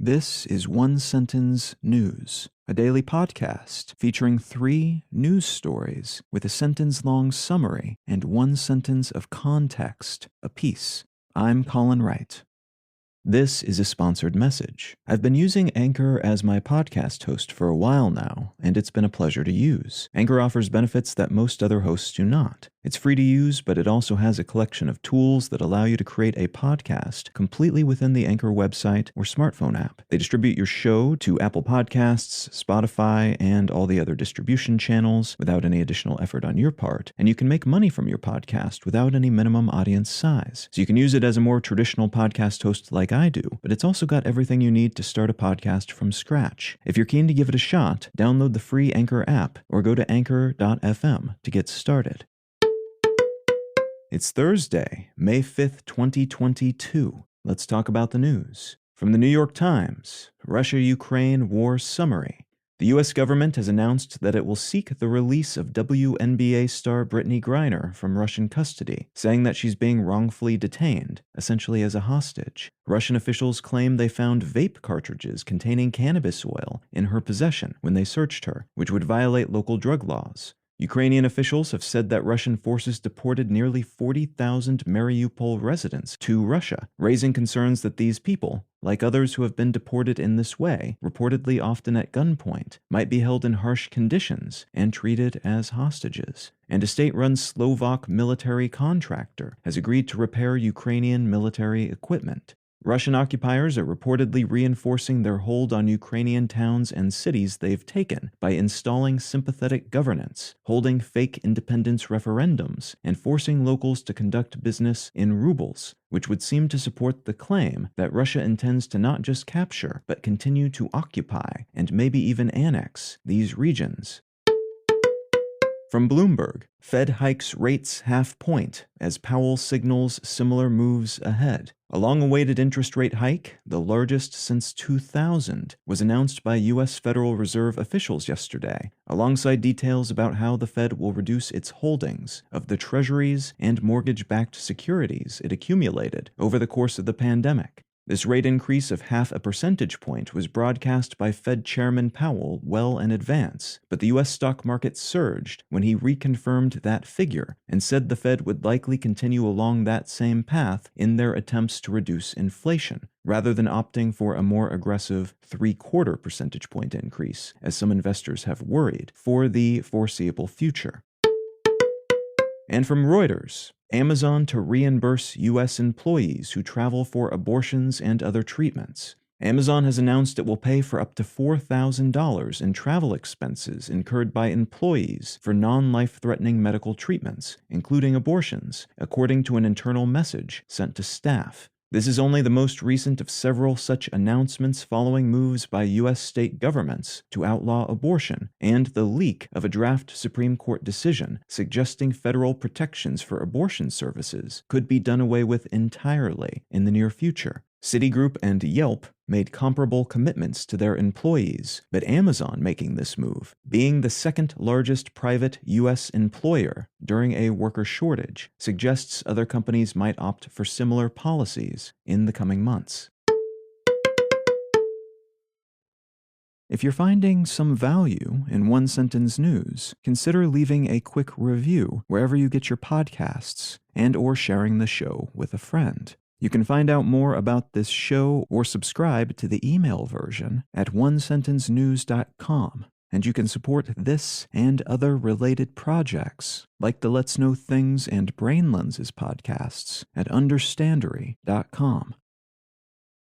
This is One Sentence News, a daily podcast featuring 3 news stories with a sentence-long summary and 1 sentence of context apiece. I'm Colin Wright. This is a sponsored message. I've been using Anchor as my podcast host for a while now, and it's been a pleasure to use. Anchor offers benefits that most other hosts do not. It's free to use, but it also has a collection of tools that allow you to create a podcast completely within the Anchor website or smartphone app. They distribute your show to Apple Podcasts, Spotify, and all the other distribution channels without any additional effort on your part, and you can make money from your podcast without any minimum audience size. So you can use it as a more traditional podcast host like I do, but it's also got everything you need to start a podcast from scratch. If you're keen to give it a shot, download the free Anchor app or go to anchor.fm to get started. It's Thursday, May 5th, 2022. Let's talk about the news. From the New York Times, Russia-Ukraine War Summary. The U.S. government has announced that it will seek the release of WNBA star Brittany Griner from Russian custody, saying that she's being wrongfully detained, essentially as a hostage. Russian officials claim they found vape cartridges containing cannabis oil in her possession when they searched her, which would violate local drug laws. Ukrainian officials have said that Russian forces deported nearly 40,000 Mariupol residents to Russia, raising concerns that these people, like others who have been deported in this way, reportedly often at gunpoint, might be held in harsh conditions and treated as hostages. And a state-run Slovak military contractor has agreed to repair Ukrainian military equipment. Russian occupiers are reportedly reinforcing their hold on Ukrainian towns and cities they've taken by installing sympathetic governance, holding fake independence referendums, and forcing locals to conduct business in rubles, which would seem to support the claim that Russia intends to not just capture, but continue to occupy and maybe even annex these regions. From Bloomberg, Fed hikes rates half point as Powell signals similar moves ahead. A long-awaited interest rate hike, the largest since 2000, was announced by U.S. Federal Reserve officials yesterday, alongside details about how the Fed will reduce its holdings of the treasuries and mortgage-backed securities it accumulated over the course of the pandemic. This rate increase of 0.5 percentage point was broadcast by Fed Chairman Powell well in advance, but the U.S. stock market surged when he reconfirmed that figure and said the Fed would likely continue along that same path in their attempts to reduce inflation, rather than opting for a more aggressive 0.75 percentage point increase, as some investors have worried, for the foreseeable future. And from Reuters, Amazon to reimburse U.S. employees who travel for abortions and other treatments. Amazon has announced it will pay for up to $4,000 in travel expenses incurred by employees for non-life-threatening medical treatments, including abortions, according to an internal message sent to staff. This is only the most recent of several such announcements following moves by U.S. state governments to outlaw abortion and the leak of a draft Supreme Court decision suggesting federal protections for abortion services could be done away with entirely in the near future. Citigroup and Yelp made comparable commitments to their employees, but Amazon making this move, being the second largest private U.S. employer during a worker shortage, suggests other companies might opt for similar policies in the coming months. If you're finding some value in One Sentence News, consider leaving a quick review wherever you get your podcasts and/or sharing the show with a friend. You can find out more about this show or subscribe to the email version at onesentencenews.com, and you can support this and other related projects, like the Let's Know Things and Brain Lenses podcasts at understandery.com.